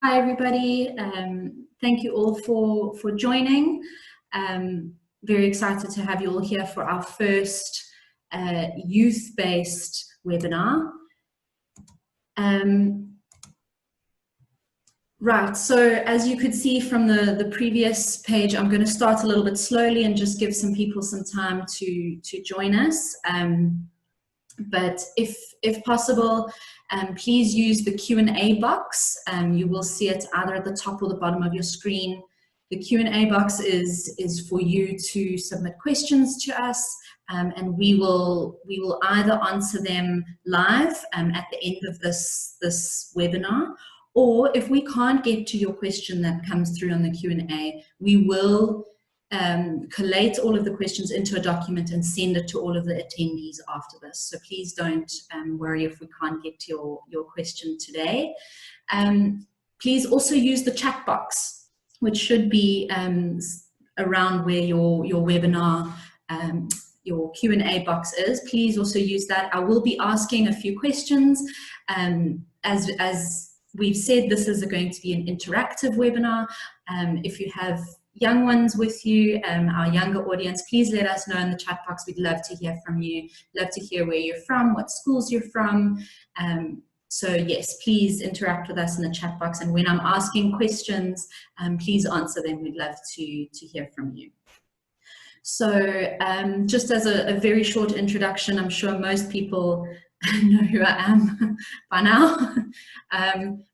Hi, everybody. Thank you all for joining. Very excited to have you all here for our first youth-based webinar. Right, so as you could see from the previous page, I'm going to start a little bit slowly and just give some people some time to join us. But if possible, please use the Q&A box. You will see it either at the top or the bottom of your screen. The Q&A box is for you to submit questions to us, and we will either answer them live at the end of this webinar, or if we can't get to your question that comes through on the Q&A, we will collate all of the questions into a document and send it to all of the attendees after this. So please don't worry if we can't get to your question today. Please also use the chat box, which should be around where your webinar, your Q&A box is. Please also use that. I will be asking a few questions. As we've said, this is going to be an interactive webinar. If you have young ones with you, our younger audience, please let us know in the chat box. We'd love to hear from you, love to hear where you're from, what schools you're from. So yes, please interact with us in the chat box, and when I'm asking questions, please answer them. We'd love to hear from you. So just as a very short introduction, I'm sure most people know who I am by now.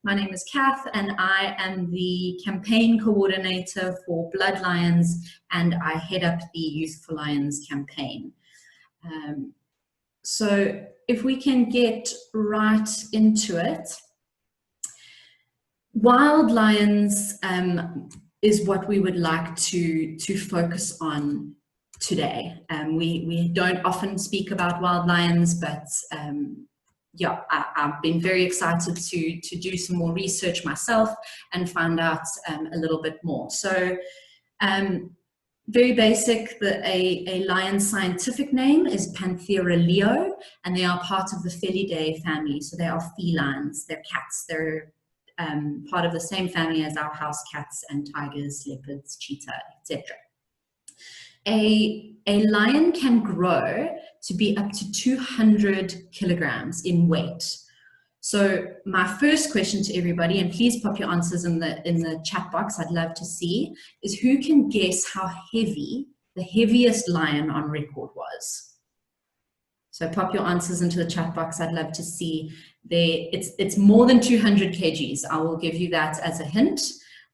My name is Cath, and I am the campaign coordinator for BRED, and I head up the Youth for Lions campaign. So if we can get right into it, wild lions is what we would like to focus on today. We don't often speak about wild lions, but yeah, I've been very excited to do some more research myself and find out a little bit more. So very basic, a lion's scientific name is Panthera leo, and they are part of the Felidae family. So they are felines, they're cats, they're part of the same family as our house cats and tigers, leopards, cheetah, etc. A lion can grow to be up to 200 kilograms in weight. So my first question to everybody, and please pop your answers in the chat box, I'd love to see, is who can guess how heavy the heaviest lion on record was? So pop your answers into the chat box. I'd love to see. It's more than 200 kgs. I will give you that as a hint.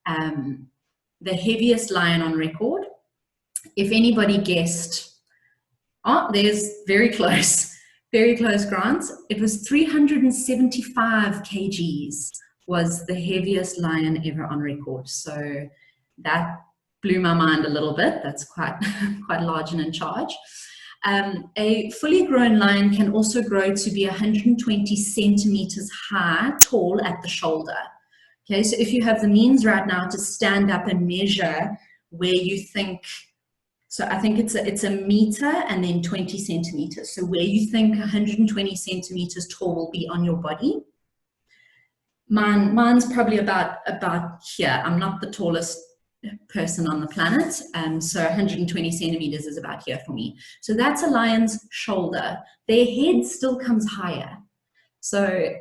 The heaviest lion on record. If anybody guessed, oh, there's very close, Grant. It was 375 kgs was the heaviest lion ever on record. So that blew my mind a little bit. That's quite large and in charge. A fully grown lion can also grow to be 120 centimeters tall at the shoulder. Okay, so if you have the means right now to stand up and measure where you think, so I think it's a meter and then 20 centimeters. So where you think 120 centimeters tall will be on your body. Mine's probably about here. I'm not the tallest person on the planet, so 120 centimeters is about here for me. So that's a lion's shoulder. Their head still comes higher. So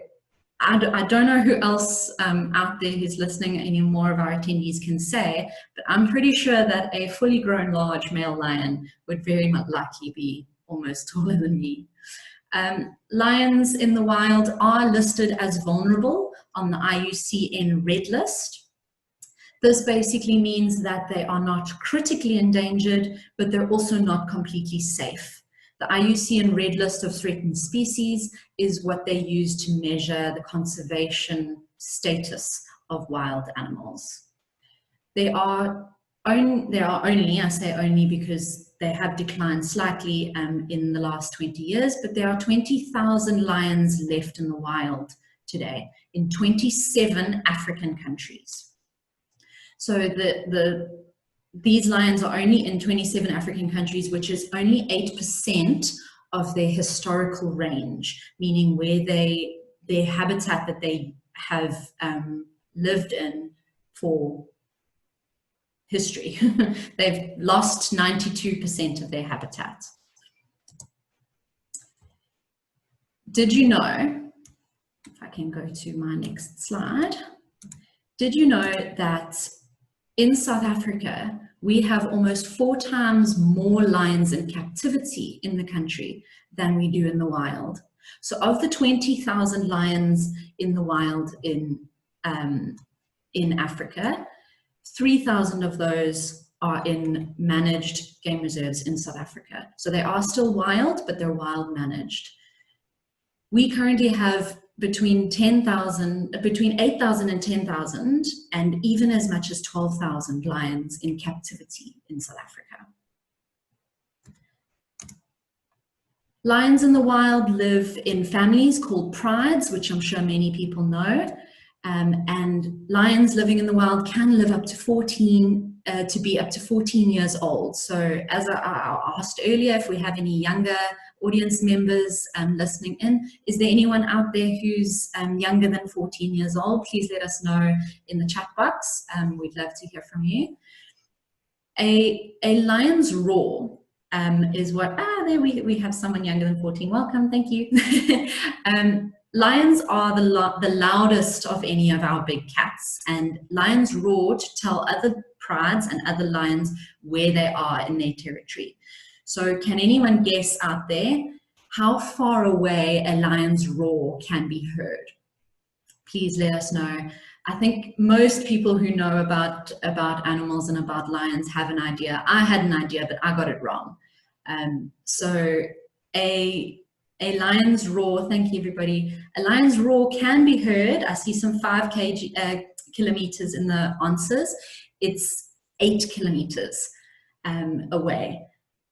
I don't know who else out there who's listening, any more of our attendees can say, but I'm pretty sure that a fully grown large male lion would very much likely be almost taller than me. Lions in the wild are listed as vulnerable on the IUCN Red List. This basically means that they are not critically endangered, but they're also not completely safe. The IUCN Red List of Threatened Species is what they use to measure the conservation status of wild animals. They are only, I say only because they have declined slightly in the last 20 years, but there are 20,000 lions left in the wild today in 27 African countries. So these lions are only in 27 African countries, which is only 8% of their historical range, meaning where their habitat that they have lived in for history. They've lost 92% of their habitat. Did you know, if I can go to my next slide, did you know that in South Africa, we have almost 4 times more lions in captivity in the country than we do in the wild? So of the 20,000 lions in the wild in Africa, 3,000 of those are in managed game reserves in South Africa. So they are still wild, but they're wild managed. We currently have between 8,000 and 10,000, and even as much as 12,000 lions in captivity in South Africa. Lions in the wild live in families called prides, which I'm sure many people know. And lions living in the wild can live up to be up to 14 years old. So as I asked earlier, if we have any younger audience members listening in, is there anyone out there who's younger than 14 years old? Please let us know in the chat box. We'd love to hear from you. A lion's roar is what, there we have someone younger than 14. Welcome, thank you. Lions are the loudest of any of our big cats, and lions roar to tell other prides and other lions where they are in their territory. So can anyone guess out there how far away a lion's roar can be heard? Please let us know. I think most people who know about animals and about lions have an idea. I had an idea, but I got it wrong. So a lion's roar, thank you everybody. A lion's roar can be heard. I see some 5 kilometers in the answers. It's 8 kilometers away.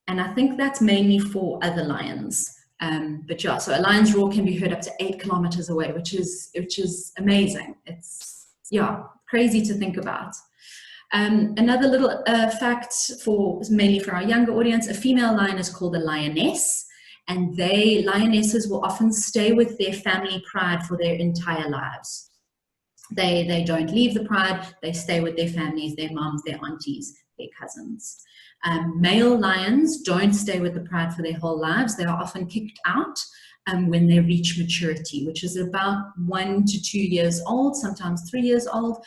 And I think that's mainly for other lions. But yeah, so a lion's roar can be heard up to 8 kilometers away, which is amazing. It's, yeah, crazy to think about. Another little fact mainly for our younger audience, a female lion is called a lioness, and lionesses will often stay with their family pride for their entire lives. They don't leave the pride, they stay with their families, their moms, their aunties, their cousins. Male lions don't stay with the pride for their whole lives. They are often kicked out when they reach maturity, which is about 1 to 2 years old, sometimes 3 years old.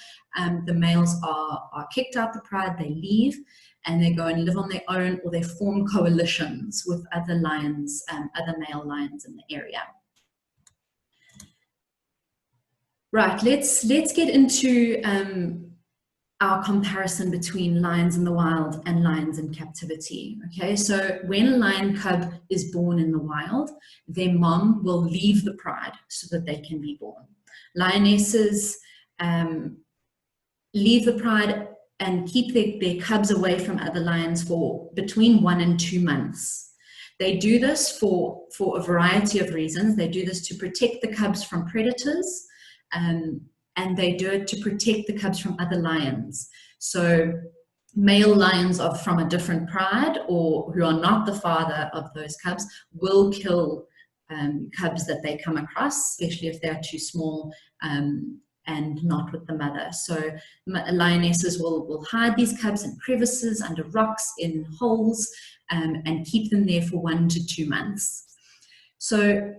The males are kicked out the pride, they leave, and they go and live on their own, or they form coalitions with other lions, other male lions in the area. Right, let's get into our comparison between lions in the wild and lions in captivity. Okay, so when a lion cub is born in the wild, their mom will leave the pride so that they can be born. Lionesses leave the pride and keep their cubs away from other lions for between 1 and 2 months. They do this for a variety of reasons. They do this to protect the cubs from predators, and they do it to protect the cubs from other lions. So male lions from a different pride, or who are not the father of those cubs, will kill cubs that they come across, especially if they're too small and not with the mother. So lionesses will hide these cubs in crevices, under rocks, in holes, and keep them there for 1 to 2 months. So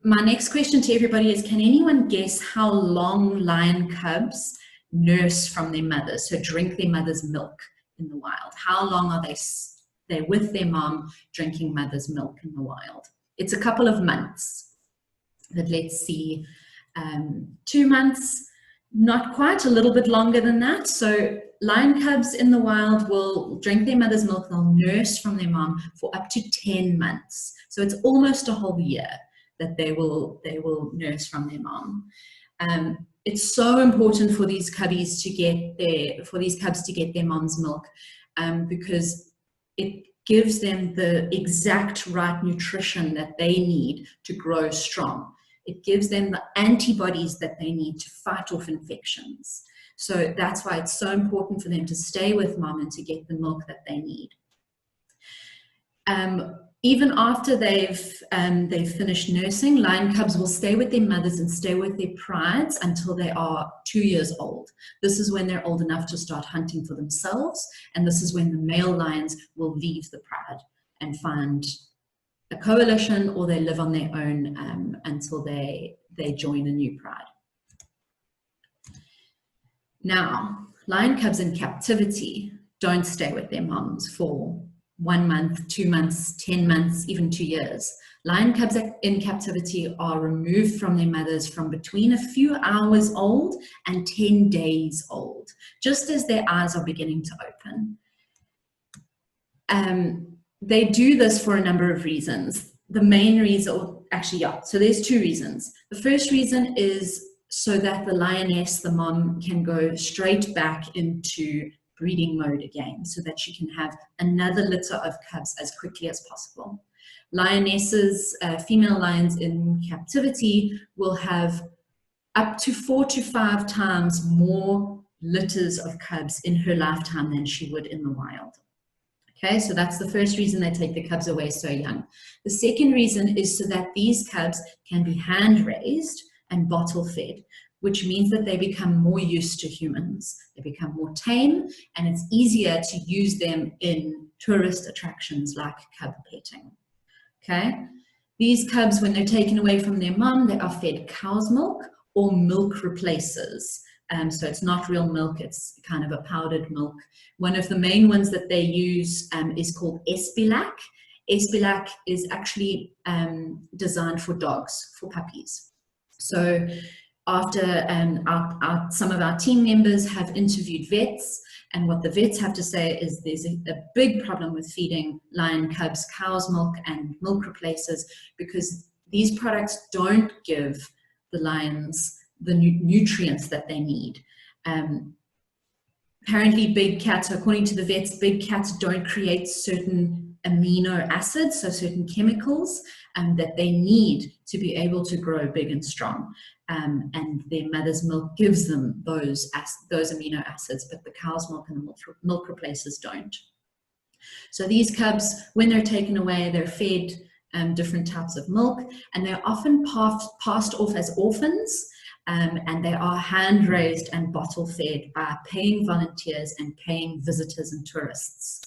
my next question to everybody is, can anyone guess how long lion cubs nurse from their mothers, so drink their mother's milk in the wild? How long are they with their mom drinking mother's milk in the wild? It's a couple of months, but let's see, 2 months, not quite, a little bit longer than that. So lion cubs in the wild will drink their mother's milk, they'll nurse from their mom for up to 10 months. So it's almost a whole year that they will nurse from their mom. It's so important for these cubbies to get their mom's milk, because it gives them the exact right nutrition that they need to grow strong. It gives them the antibodies that they need to fight off infections. So that's why it's so important for them to stay with mom and to get the milk that they need. even after they've finished nursing, lion cubs will stay with their mothers and stay with their prides until they are 2 years old. This is when they're old enough to start hunting for themselves, and this is when the male lions will leave the pride and find a coalition, or they live on their own until they join a new pride. Now, lion cubs in captivity don't stay with their moms for 1 month, 2 months, 10 months, even 2 years. Lion cubs in captivity are removed from their mothers from between a few hours old and 10 days old, just as their eyes are beginning to open. They do this for a number of reasons. The main reason, or actually, yeah, so there's 2 reasons. The first reason is so that the lioness, the mom, can go straight back into breeding mode again, so that she can have another litter of cubs as quickly as possible. Lionesses, female lions in captivity, will have up to 4 to 5 times more litters of cubs in her lifetime than she would in the wild. Okay, so that's the first reason they take the cubs away so young. The second reason is so that these cubs can be hand-raised and bottle-fed, which means that they become more used to humans. They become more tame, and it's easier to use them in tourist attractions like cub petting. Okay, these cubs, when they're taken away from their mum, they are fed cow's milk or milk replacers. So it's not real milk, it's kind of a powdered milk. One of the main ones that they use is called Espilac. Espilac is actually designed for dogs, for puppies. So after some of our team members have interviewed vets, and what the vets have to say is there's a big problem with feeding lion cubs cow's milk and milk replacers, because these products don't give the lions the nutrients that they need. Apparently big cats, according to the vets, big cats don't create certain amino acids, so certain chemicals that they need to be able to grow big and strong. And their mother's milk gives them those amino acids, but the cow's milk and the milk replacers don't. So these cubs, when they're taken away, they're fed different types of milk, and they're often passed off as orphans. And they are hand-raised and bottle-fed by paying volunteers and paying visitors and tourists.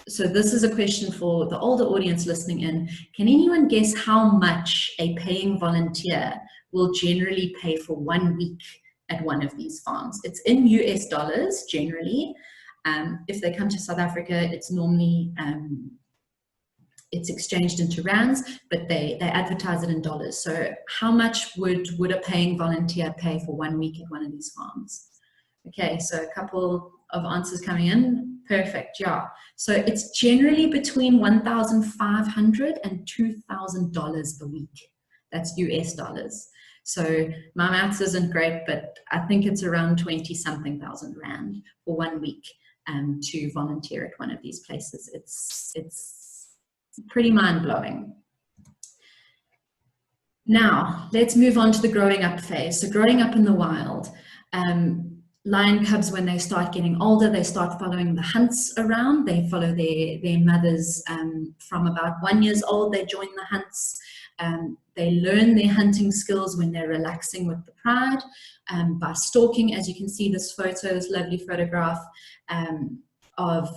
So this is a question for the older audience listening in. Can anyone guess how much a paying volunteer will generally pay for 1 week at one of these farms? It's in US dollars, generally. If they come to South Africa, it's normally it's exchanged into rands, but they advertise it in dollars. So how much would a paying volunteer pay for 1 week at one of these farms? Okay, so a couple of answers coming in. Perfect, yeah. So it's generally between $1,500 and $2,000 a week. That's US dollars. So my maths isn't great, but I think it's around 20-something thousand rand for 1 week to volunteer at one of these places. It's pretty mind-blowing. Now, let's move on to the growing up phase. So growing up in the wild, lion cubs, when they start getting older, they start following the hunts around. They follow their mothers from about 1 year old. They join the hunts. They learn their hunting skills when they're relaxing with the pride by stalking. As you can see, this photo, this lovely photograph of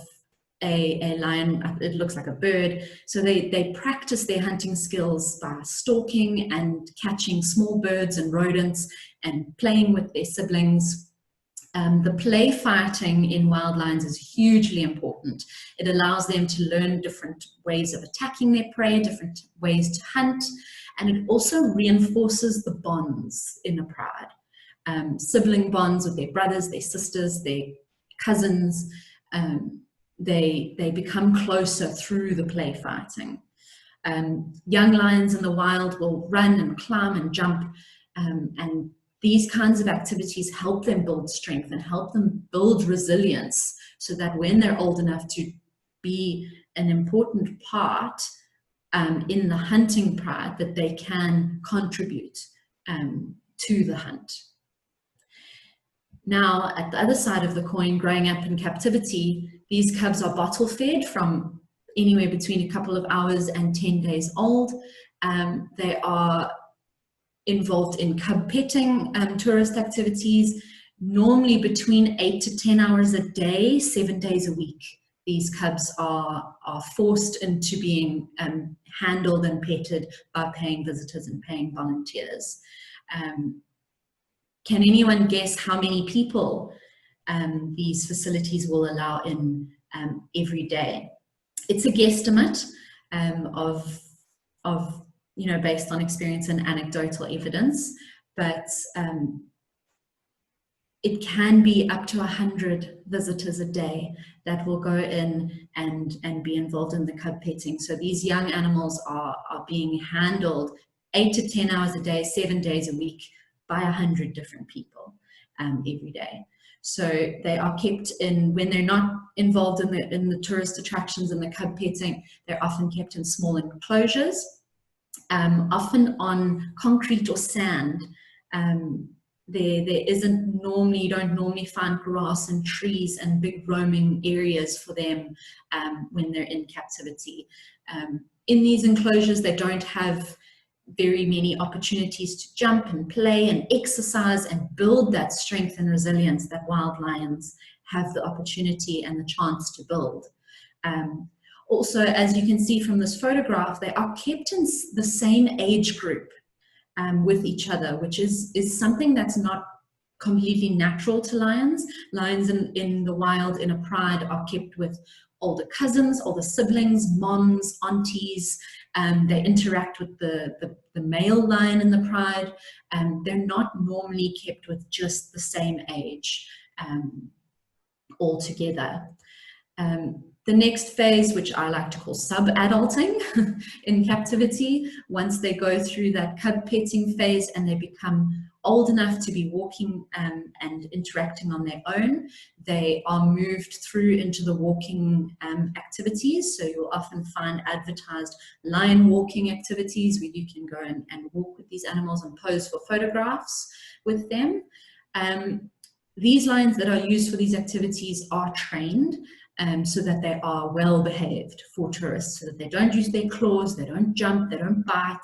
a lion. It looks like a bird. So they practice their hunting skills by stalking and catching small birds and rodents and playing with their siblings. The play fighting in wild lions is hugely important. It allows them to learn different ways of attacking their prey, different ways to hunt, and it also reinforces the bonds in a pride. Sibling bonds with their brothers, their sisters, their cousins. They become closer through the play fighting. Young lions in the wild will run and climb and jump, and these kinds of activities help them build strength and help them build resilience, so that when they're old enough to be an important part in the hunting pride, that they can contribute to the hunt. Now, at the other side of the coin, growing up in captivity, these cubs are bottle fed from anywhere between a couple of hours and 10 days old. They are involved in cub petting tourist activities, normally between 8 to 10 hours a day, 7 days a week. These cubs are forced into being handled and petted by paying visitors and paying volunteers. Can anyone guess how many people these facilities will allow in every day? It's a guesstimate of you know, based on experience and anecdotal evidence, but it can be up to 100 visitors a day that will go in and be involved in the cub petting. So these young animals are being handled 8 to 10 hours a day, 7 days a week by 100 different people every day. So they are kept in, when they're not involved in the tourist attractions and the cub petting, they're often kept in small enclosures, often on concrete or sand. There isn't normally, you don't normally find grass and trees and big roaming areas for them when they're in captivity. In these enclosures, they don't have very many opportunities to jump and play and exercise and build that strength and resilience that wild lions have the opportunity and the chance to build. Also, as you can see from this photograph, they are kept in the same age group with each other, which is something that's not completely natural to lions. Lions in the wild, in a pride, are kept with older cousins, older siblings, moms, aunties. They interact with the male lion in the pride. They're not normally kept with just the same age all together. The next phase, which I like to call sub-adulting in captivity, once they go through that cub petting phase and they become old enough to be walking and interacting on their own, they are moved through into the walking activities. So you'll often find advertised lion walking activities where you can go and walk with these animals and pose for photographs with them. These lions that are used for these activities are trained so that they are well behaved for tourists, so that they don't use their claws, they don't jump, they don't bite.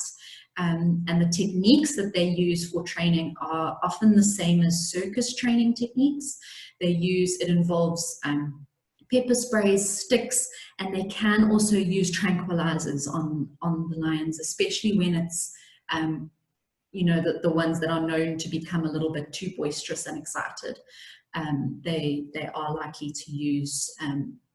And the techniques that they use for training are often the same as circus training techniques. It involves pepper sprays, sticks, and they can also use tranquilizers on the lions, especially when it's you know, the ones that are known to become a little bit too boisterous and excited. They are likely to use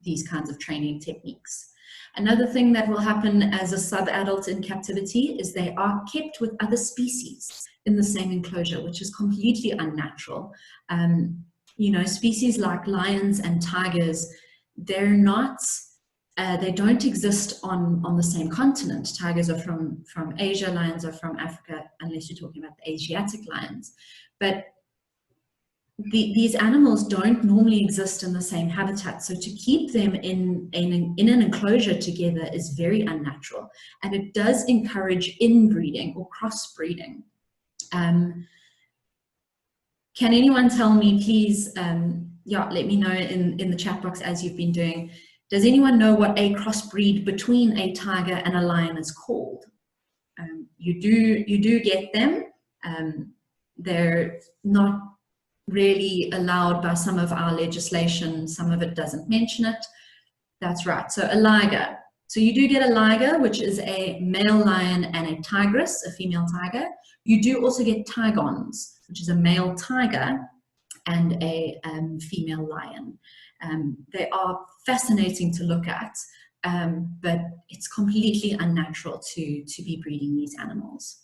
these kinds of training techniques. Another thing that will happen as a sub-adult in captivity is they are kept with other species in the same enclosure, which is completely unnatural. You know, species like lions and tigers, they're not, they don't exist on the same continent. Tigers are from Asia, lions are from Africa, unless you're talking about the Asiatic lions. But these animals don't normally exist in the same habitat, so to keep them in an enclosure together is very unnatural, and it does encourage inbreeding or crossbreeding. Can anyone tell me, please, yeah, let me know in the chat box as you've been doing, does anyone know what a crossbreed between a tiger and a lion is called? You do get them. They're not really allowed by some of our legislation. Some of it doesn't mention it. That's right. So a liger. So you do get a liger, which is a male lion, and a tigress, a female tiger. You do also get tigons, which is a male tiger and a female lion. They are fascinating to look at, but it's completely unnatural to be breeding these animals.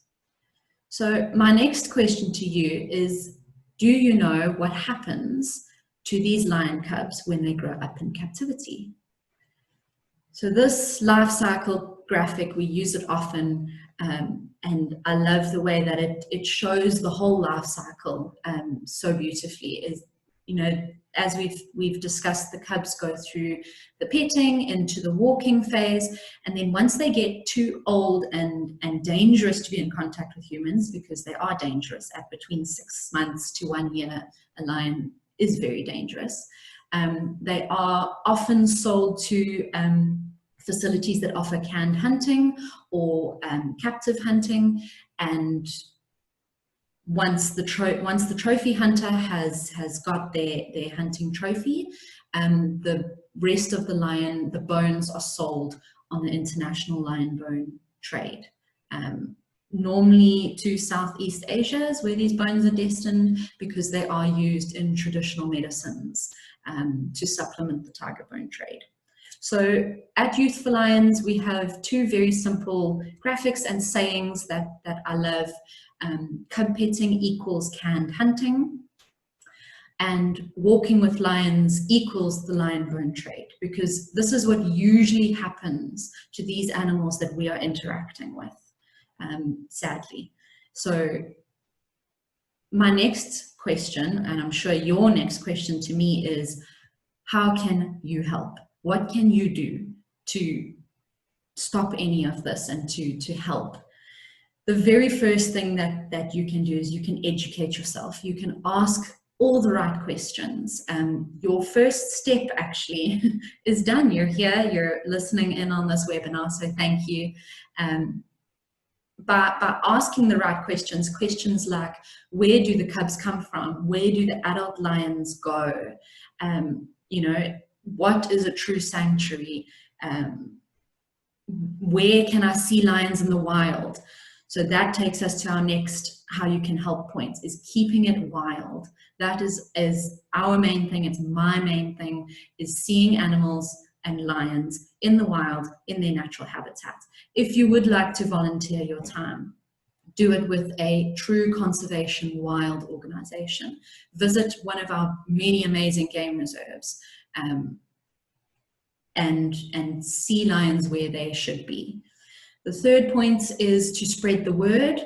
So my next question to you is, do you know what happens to these lion cubs when they grow up in captivity? So this life cycle graphic, we use it often, and I love the way that it shows the whole life cycle so beautifully. Is, you know, as we've discussed, the cubs go through the petting into the walking phase, and then once they get too old and dangerous to be in contact with humans, because they are dangerous at between 6 months to 1 year, a lion is very dangerous. They are often sold to facilities that offer canned hunting or captive hunting. And once the trophy hunter has got their hunting trophy, the rest of the lion, the bones, are sold on the international lion bone trade. Normally to Southeast Asia is where these bones are destined, because they are used in traditional medicines to supplement the tiger bone trade. So at Youth for Lions, we have two very simple graphics and sayings that I love. Cub petting equals canned hunting, and walking with lions equals the lion bone trade, because this is what usually happens to these animals that we are interacting with, sadly. So my next question, and I'm sure your next question to me, is how can you help? What can you do to stop any of this and to help? The very first thing that you can do is you can educate yourself. You can ask all the right questions. Your first step actually is done. You're here, you're listening in on this webinar, so thank you. By asking the right questions, questions like, where do the cubs come from? Where do the adult lions go? You know, what is a true sanctuary? Where can I see lions in the wild? So that takes us to our next how you can help points, is keeping it wild. That is our main thing. It's my main thing, is seeing animals and lions in the wild, in their natural habitat. If you would like to volunteer your time, do it with a true conservation wild organization. Visit one of our many amazing game reserves and see lions where they should be. The third point is to spread the word.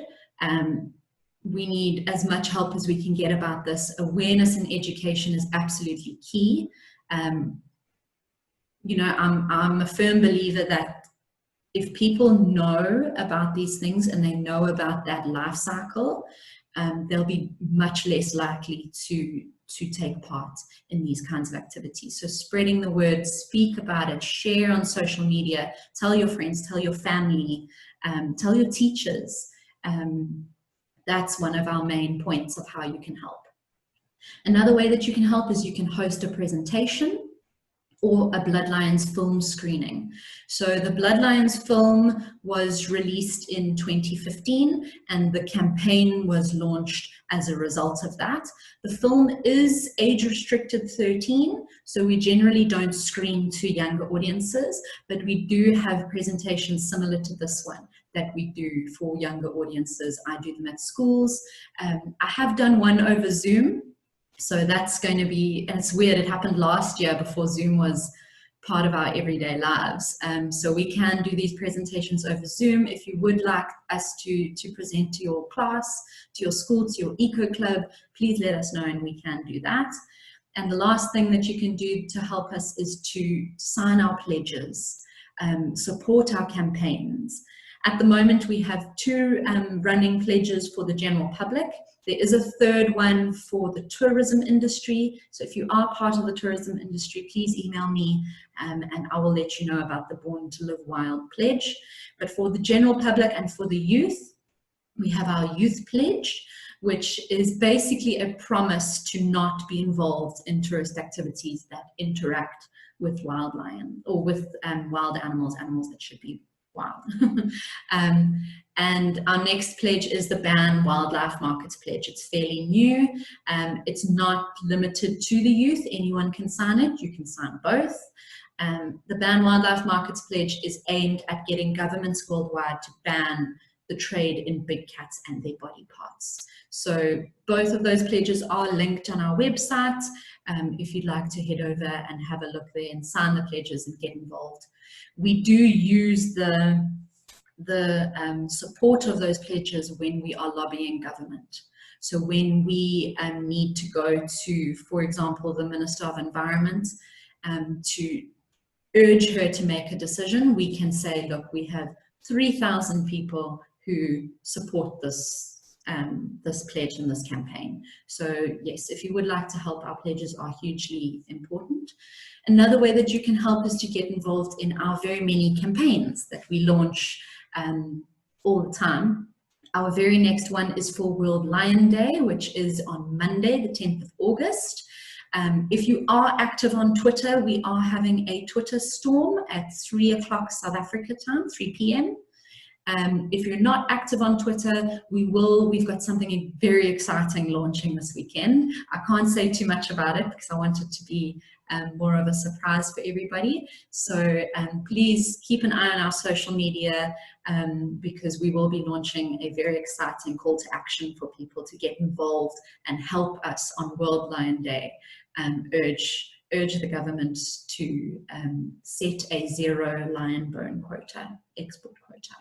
We need as much help as we can get about this. Awareness and education is absolutely key. You know, I'm a firm believer that if people know about these things and they know about that life cycle, they'll be much less likely to take part in these kinds of activities. So spreading the word, speak about it, share on social media, tell your friends, tell your family, tell your teachers. That's one of our main points of how you can help. Another way that you can help is you can host a presentation or a Blood Lions film screening. So the Blood Lions film was released in 2015 and the campaign was launched as a result of that. The film is age restricted 13, so we generally don't screen to younger audiences, but we do have presentations similar to this one that we do for younger audiences. I do them at schools. I have done one over Zoom. So that's going to be, and it's weird, it happened last year before Zoom was part of our everyday lives. So we can do these presentations over Zoom. If you would like us to present to your class, to your school, to your eco club, please let us know and we can do that. And the last thing that you can do to help us is to sign our pledges, support our campaigns. At the moment, we have 2 running pledges for the general public. There is a third one for the tourism industry. So if you are part of the tourism industry, please email me and I will let you know about the Born to Live Wild pledge. But for the general public and for the youth, we have our youth pledge, which is basically a promise to not be involved in tourist activities that interact with wild lion or with wild animals that should be wild. And our next pledge is the Ban Wildlife Markets pledge. It's fairly new. It's not limited to the youth. Anyone can sign it. You can sign both. The Ban Wildlife Markets pledge is aimed at getting governments worldwide to ban the trade in big cats and their body parts. So both of those pledges are linked on our website. If you'd like to head over and have a look there and sign the pledges and get involved. We do use the support of those pledges when we are lobbying government. So when we need to go to, for example, the Minister of Environment to urge her to make a decision, we can say, look, we have 3,000 people who support this this pledge and this campaign. So yes, if you would like to help, our pledges are hugely important. Another way that you can help is to get involved in our very many campaigns that we launch all the time. Our very next one is for World Lion Day, which is on Monday, the 10th of August. If you are active on Twitter, we are having a Twitter storm at 3 o'clock South Africa time, 3 p.m. If you're not active on Twitter, we've got something very exciting launching this weekend. I can't say too much about it because I want it to be more of a surprise for everybody. So please keep an eye on our social media because we will be launching a very exciting call to action for people to get involved and help us on World Lion Day. Urge the government to set a 0 lion bone quota, export quota.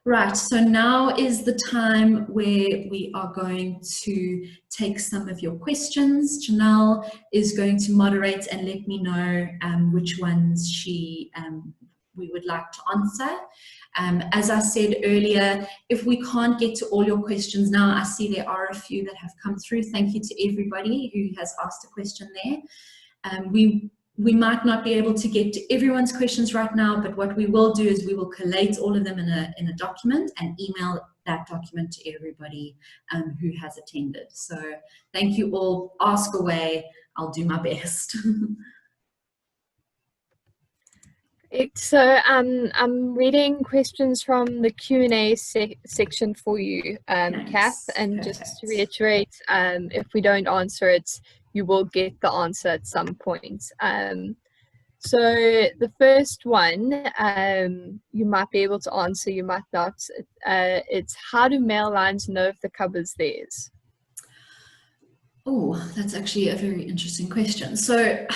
Right, so now is the time where we are going to take some of your questions. Janelle is going to moderate and let me know which ones we would like to answer. As I said earlier, if we can't get to all your questions now, I see there are a few that have come through. Thank you to everybody who has asked a question there. We might not be able to get to everyone's questions right now, but what we will do is we will collate all of them in a document and email that document to everybody who has attended. So thank you all. Ask away. I'll do my best. So I'm reading questions from the Q&A section for you, Cath, and Perfect. just to reiterate, if we don't answer it, you will get the answer at some point. So the first one, you might be able to answer, you might not. It's how do male lions know if the cub is theirs? Oh, that's actually a very interesting question. So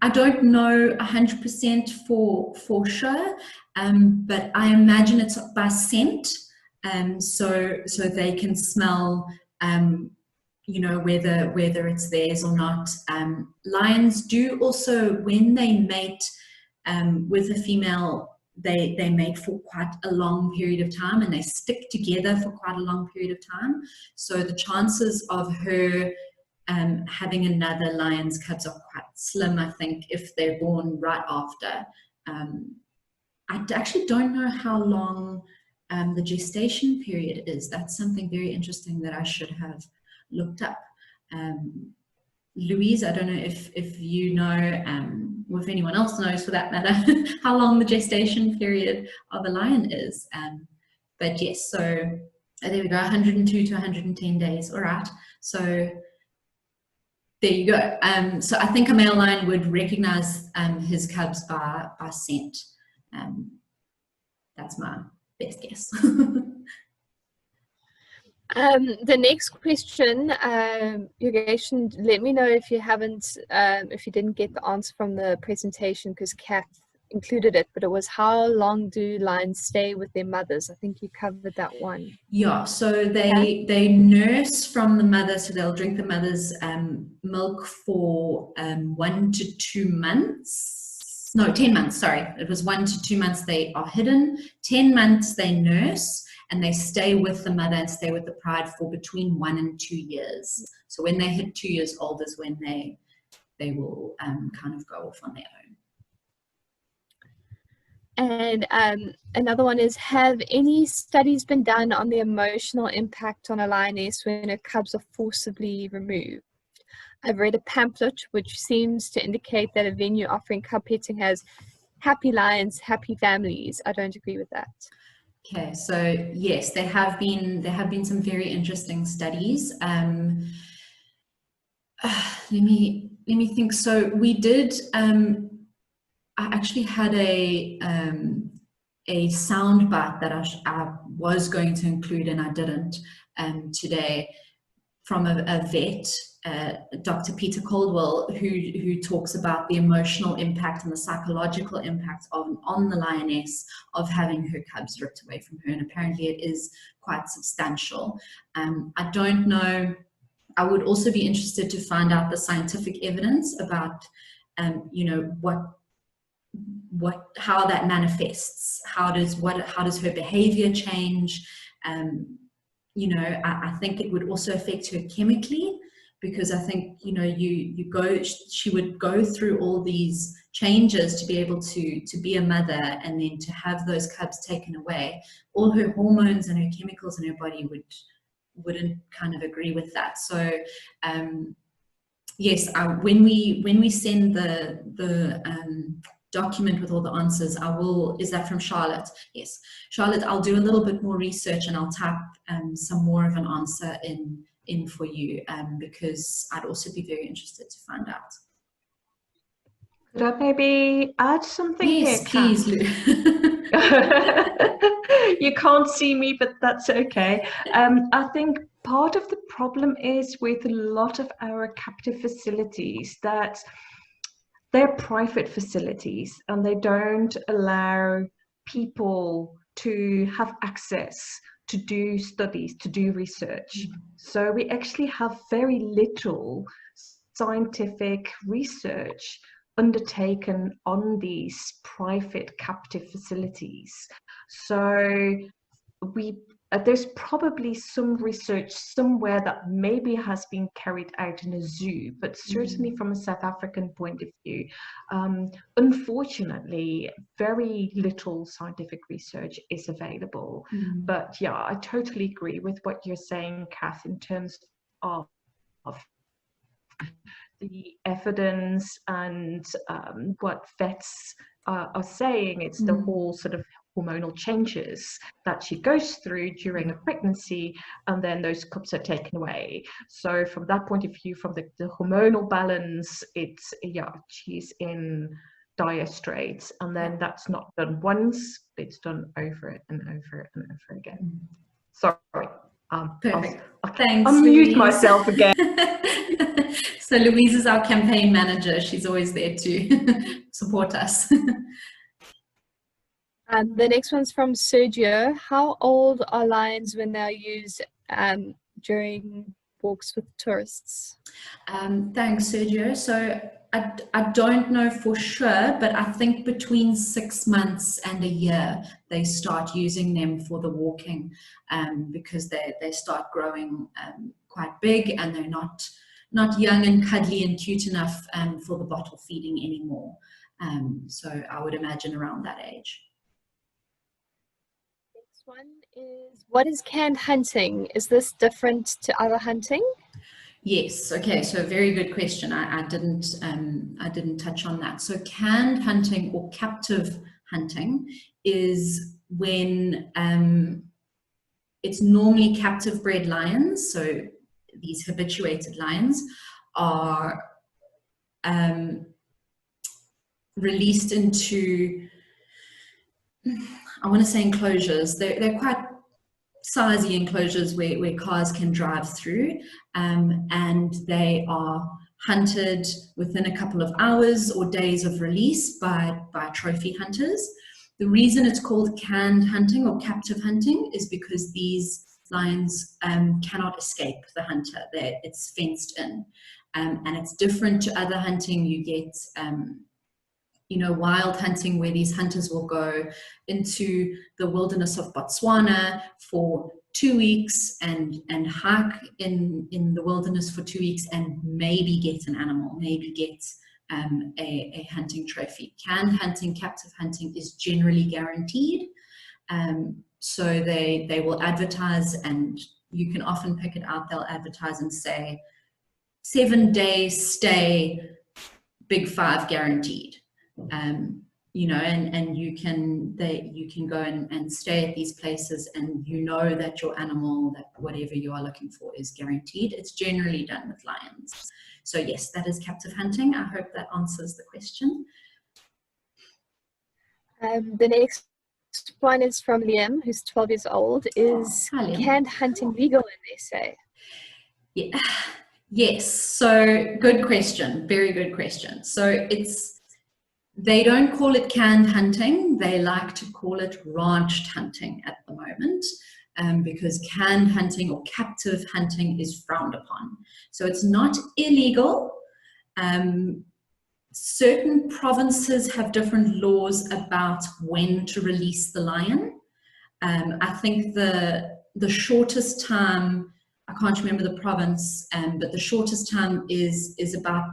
I don't know 100% for sure, but I imagine it's by scent. So they can smell you know, whether it's theirs or not. Lions do also, when they mate with a female, they mate for quite a long period of time and they stick together for quite a long period of time. So the chances of her having another lion's cubs are quite slim, I think, if they're born right after. I actually don't know how long the gestation period is. That's something very interesting that I should have looked up. Louise, I don't know if you know, or if anyone else knows for that matter, how long the gestation period of a lion is. But yes, so there we go, 102 to 110 days. All right, so there you go. So I think a male lion would recognize his cubs by scent. That's my best guess. The next question, Yogesh, let me know if you haven't, if you didn't get the answer from the presentation because Cath included it, but it was how long do lions stay with their mothers? I think you covered that one. Yeah, so they nurse from the mother, so they'll drink the mother's milk for 1 to 2 months. No, 10 months, sorry. It was 1 to 2 months they are hidden. 10 months they nurse. And they stay with the mother and stay with the pride for between 1 and 2 years. So when they hit 2 years old is when they will kind of go off on their own. And another one is, have any studies been done on the emotional impact on a lioness when her cubs are forcibly removed? I've read a pamphlet which seems to indicate that a venue offering cub petting has happy lions, happy families. I don't agree with that. Okay, so yes, there have been some very interesting studies. Let me think. So we did. I actually had a sound bite that I was going to include and I didn't today, from a vet, Dr. Peter Caldwell, who talks about the emotional impact and the psychological impact on the lioness of having her cubs ripped away from her, and apparently it is quite substantial. I don't know. I would also be interested to find out the scientific evidence about, you know, how that manifests. How does her behavior change? You know, I think it would also affect her chemically, because I think, you know, she would go through all these changes to be able to be a mother, and then to have those cubs taken away. All her hormones and her chemicals in her body wouldn't kind of agree with that. So yes, when we send the document with all the answers, is that from Charlotte? Yes, Charlotte, I'll do a little bit more research and I'll type some more of an answer in for you, because I'd also be very interested to find out. Could I maybe add something here, Yes, please, Lou. You can't see me, but that's okay. I think part of the problem is with a lot of our captive facilities that they're private facilities and they don't allow people to have access to do studies, to do research. So we actually have very little scientific research undertaken on these private captive facilities. So there's probably some research somewhere that maybe has been carried out in a zoo, but certainly from a South African point of view, unfortunately, very little scientific research is available. But yeah, I totally agree with what you're saying, Cath, in terms of the evidence and what vets are saying. It's the whole sort of hormonal changes that she goes through during a pregnancy, and then those cubs are taken away. So from that point of view, from the hormonal balance, it's, yeah, she's in dire straits, and then that's not done once, it's done over and over and over again. Sorry. Perfect. I'll Thanks, unmute Louise. myself again. So Louise is our campaign manager. She's always there to support us. The next one's from Sergio. How old are lions when they're used during walks with tourists? Thanks, Sergio. So I don't know for sure, but I think between 6 months and a year, they start using them for the walking, because they start growing quite big, and they're not young and cuddly and cute enough for the bottle feeding anymore. So I would imagine around that age. Next one is, what is canned hunting? Is this different to other hunting? Yes. Okay. So very good question. I didn't touch on that. So canned hunting or captive hunting is when it's normally captive bred lions. So these habituated lions are released into, I want to say, enclosures. They're quite sizey enclosures where cars can drive through, and they are hunted within a couple of hours or days of release by trophy hunters. The reason it's called canned hunting or captive hunting is because these lions cannot escape the hunter. It's fenced in, and it's different to other hunting. You get wild hunting, where these hunters will go into the wilderness of Botswana for 2 weeks and hike in the wilderness for 2 weeks and maybe get an animal, maybe get a hunting trophy. Canned hunting, captive hunting is generally guaranteed. So they will advertise, and you can often pick it out. They'll advertise and say 7-day stay, big 5 guaranteed. And you can go and stay at these places, and that your animal, that whatever you are looking for, is guaranteed. It's generally done with lions. So yes, that is captive hunting. I hope that answers the question. The next one is from Liam, who's 12 years old. Is canned hunting legal in SA? Yeah. Yes. So good question. Very good question. So they don't call it canned hunting. They like to call it ranched hunting at the moment, because canned hunting or captive hunting is frowned upon. So it's not illegal. Certain provinces have different laws about when to release the lion. I think the shortest time I can't remember the province, but the shortest time is about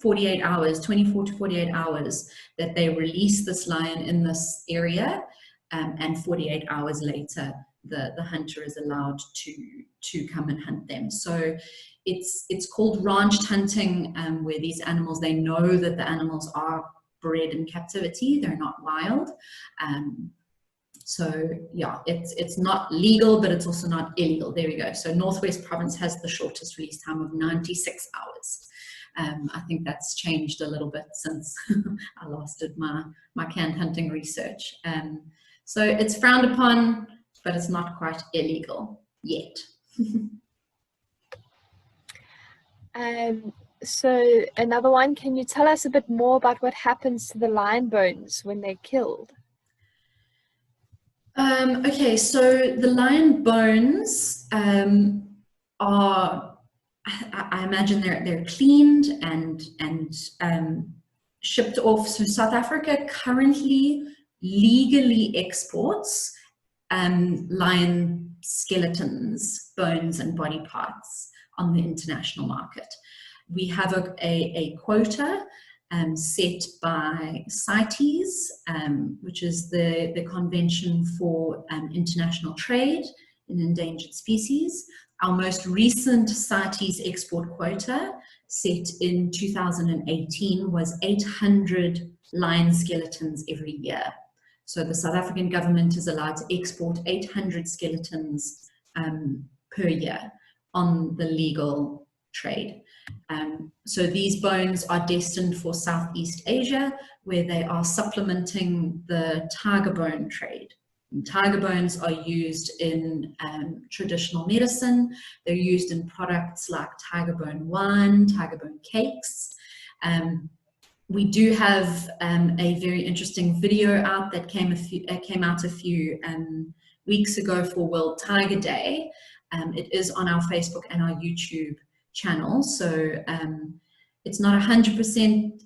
48 hours, 24 to 48 hours that they release this lion in this area, and 48 hours later the hunter is allowed to come and hunt them. So it's called ranched hunting, where these animals, they know that the animals are bred in captivity, they're not wild. So yeah, it's not legal, but it's also not illegal. There we go. So Northwest Province has the shortest release time of 96 hours. I think that's changed a little bit since I last did my canned hunting research. So it's frowned upon, but it's not quite illegal yet. So another one, can you tell us a bit more about what happens to the lion bones when they're killed? Okay, so the lion bones are, I imagine they're cleaned and shipped off. So South Africa currently legally exports lion skeletons, bones, and body parts on the international market. We have a quota set by CITES, which is the Convention for International Trade in Endangered Species. Our most recent CITES export quota, set in 2018, was 800 lion skeletons every year. So the South African government is allowed to export 800 skeletons per year on the legal trade. So these bones are destined for Southeast Asia, where they are supplementing the tiger bone trade. And tiger bones are used in traditional medicine. They're used in products like tiger bone wine, tiger bone cakes. We do have a very interesting video out that came out a few weeks ago for World Tiger Day. It is on our Facebook and our YouTube channel, so it's not 100%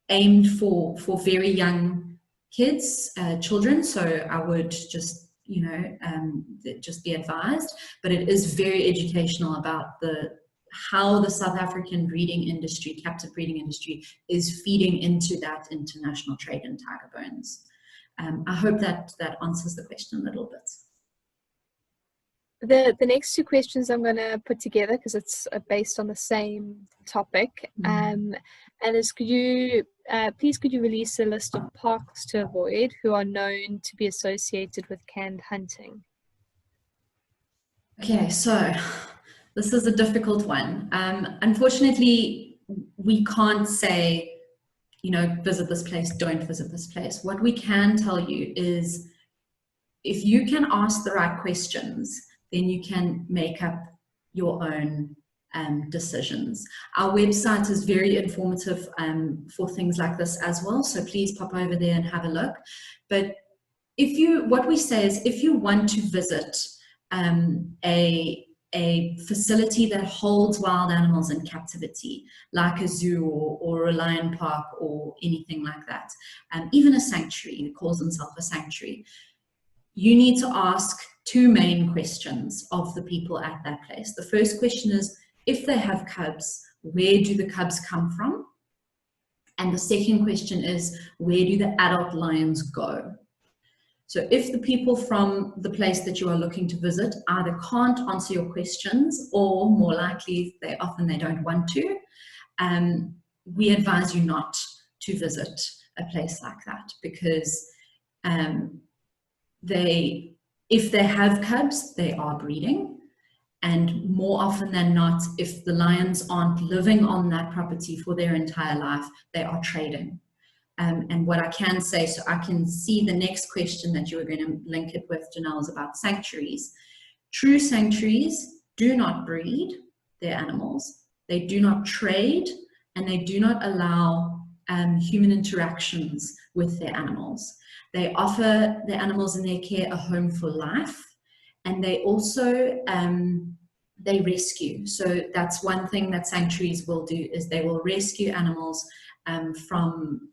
aimed for very young kids, children, so I would just, you know, just be advised, but it is very educational about how the South African breeding industry, captive breeding industry, is feeding into that international trade in tiger bones. I hope that answers the question a little bit. The next two questions I'm going to put together because it's based on the same topic. And is, please could you release a list of parks to avoid who are known to be associated with canned hunting? Okay, so this is a difficult one. Unfortunately, we can't say, you know, visit this place, don't visit this place. What we can tell you is, if you can ask the right questions, then you can make up your own decisions. Our website is very informative for things like this as well, so please pop over there and have a look. But what we say is, if you want to visit a facility that holds wild animals in captivity, like a zoo or a lion park or anything like that, even a sanctuary that calls itself a sanctuary, you need to ask two main questions of the people at that place. The first question is, if they have cubs, where do the cubs come from? And the second question is, where do the adult lions go? So if the people from the place that you are looking to visit either can't answer your questions, or more likely, they don't want to, we advise you not to visit a place like that, because if they have cubs, they are breeding. And more often than not, if the lions aren't living on that property for their entire life, they are trading. And what I can say, so I can see the next question that you were going to link it with, Janelle, is about sanctuaries. True sanctuaries do not breed their animals, they do not trade, and they do not allow human interactions with their animals. They offer the animals in their care a home for life, and they also they rescue. So that's one thing that sanctuaries will do, is they will rescue animals from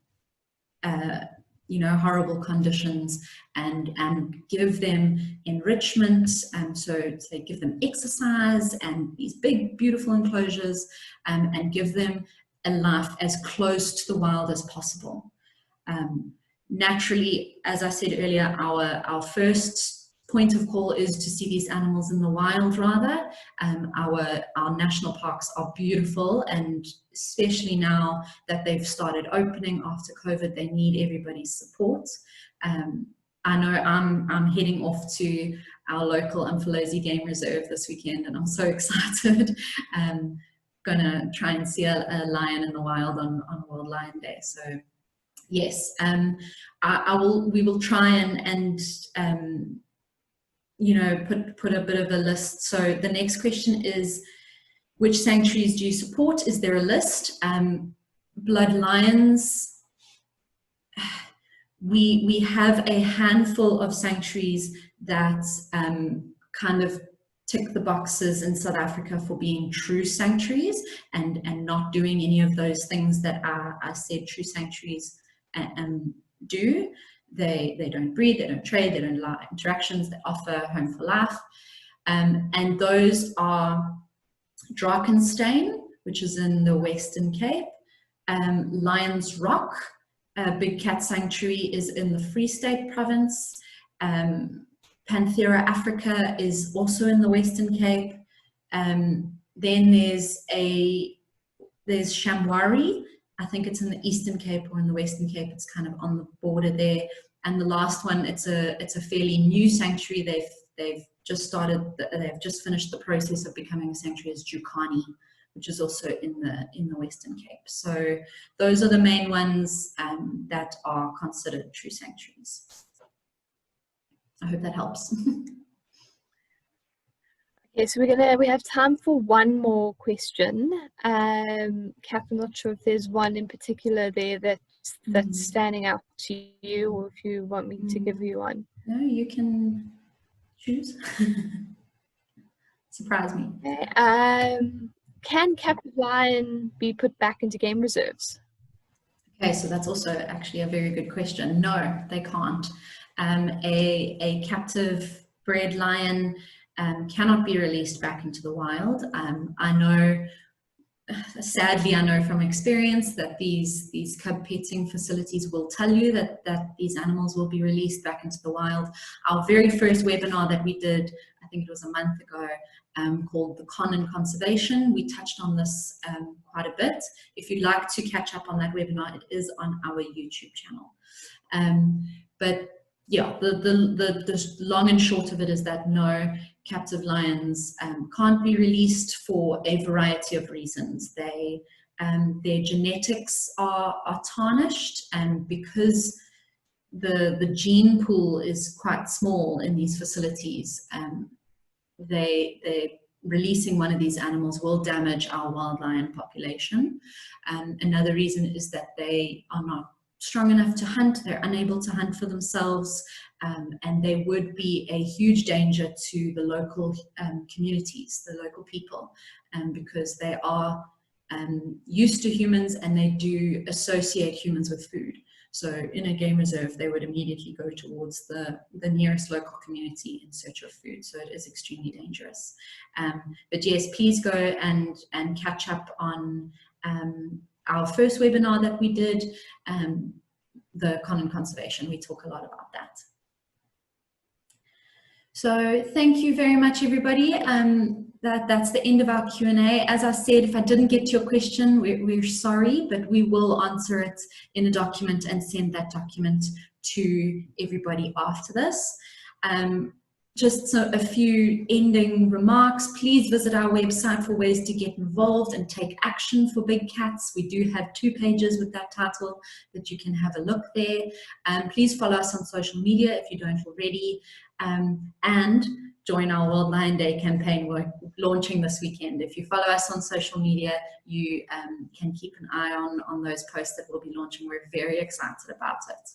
you know, horrible conditions, and give them enrichment. So they give them exercise and these big, beautiful enclosures, and give them a life as close to the wild as possible. Naturally, as I said earlier, our first point of call is to see these animals in the wild rather. Our national parks are beautiful, and especially now that they've started opening after COVID, they need everybody's support. I know I'm heading off to our local Umfolozi Game Reserve this weekend, and I'm so excited. Gonna try and see a lion in the wild on World Lion Day. So yes, we will try and you know, put a bit of a list. So the next question is, which sanctuaries do you support? Is there a list? Blood lions, we have a handful of sanctuaries that kind of tick the boxes in South Africa for being true sanctuaries, and not doing any of those things that I said true sanctuaries do. They don't breed, they don't trade, they don't allow interactions, they offer home for life. And those are Drakensberg, which is in the Western Cape, Lions Rock, Big Cat Sanctuary is in the Free State Province, Panthera Africa is also in the Western Cape. Then there's Shamwari, I think it's in the Eastern Cape or in the Western Cape, it's kind of on the border there. And the last one, it's a fairly new sanctuary. They've just finished the process of becoming a sanctuary, as Jukani, which is also in the Western Cape. So those are the main ones that are considered true sanctuaries. I hope that helps. Okay, so we have time for one more question. Kath, I'm not sure if there's one in particular there that's standing out to you, or if you want me to give you one. No, you can choose. Surprise me. Okay. Can captive lion be put back into game reserves? Okay, so that's also actually a very good question. No, they can't. A captive bred lion cannot be released back into the wild. I know, sadly, I know from experience that these cub petting facilities will tell you that these animals will be released back into the wild. Our very first webinar that we did, I think it was a month ago, called The Con in Conservation. We touched on this quite a bit. If you'd like to catch up on that webinar, it is on our YouTube channel. But yeah, the long and short of it is that no, captive lions can't be released for a variety of reasons. Their genetics are tarnished, and because the gene pool is quite small in these facilities, they releasing one of these animals will damage our wild lion population. Another reason is that they are not strong enough to hunt, they're unable to hunt for themselves, and they would be a huge danger to the local communities, the local people, because they are used to humans and they do associate humans with food. So in a game reserve, they would immediately go towards the nearest local community in search of food. So it is extremely dangerous. But yes, please go and catch up on our first webinar that we did, the Con in Conservation. We talk a lot about that. So thank you very much, everybody. That's the end of our Q&A. As I said, if I didn't get to your question, we're sorry, but we will answer it in a document and send that document to everybody after this. Just a few ending remarks. Please visit our website for ways to get involved and take action for big cats. We do have 2 pages with that title that you can have a look there. Please follow us on social media if you don't already. And join our World Lion Day campaign we're launching this weekend. If you follow us on social media, you can keep an eye on those posts that we'll be launching. We're very excited about it.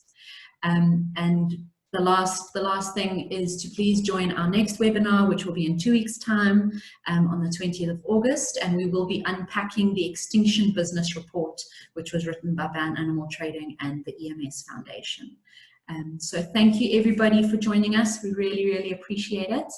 And the last thing is to please join our next webinar, which will be in 2 weeks' time, on the 20th of August, and we will be unpacking the Extinction Business Report, which was written by Ban Animal Trading and the EMS Foundation. So thank you everybody for joining us. We really, really appreciate it.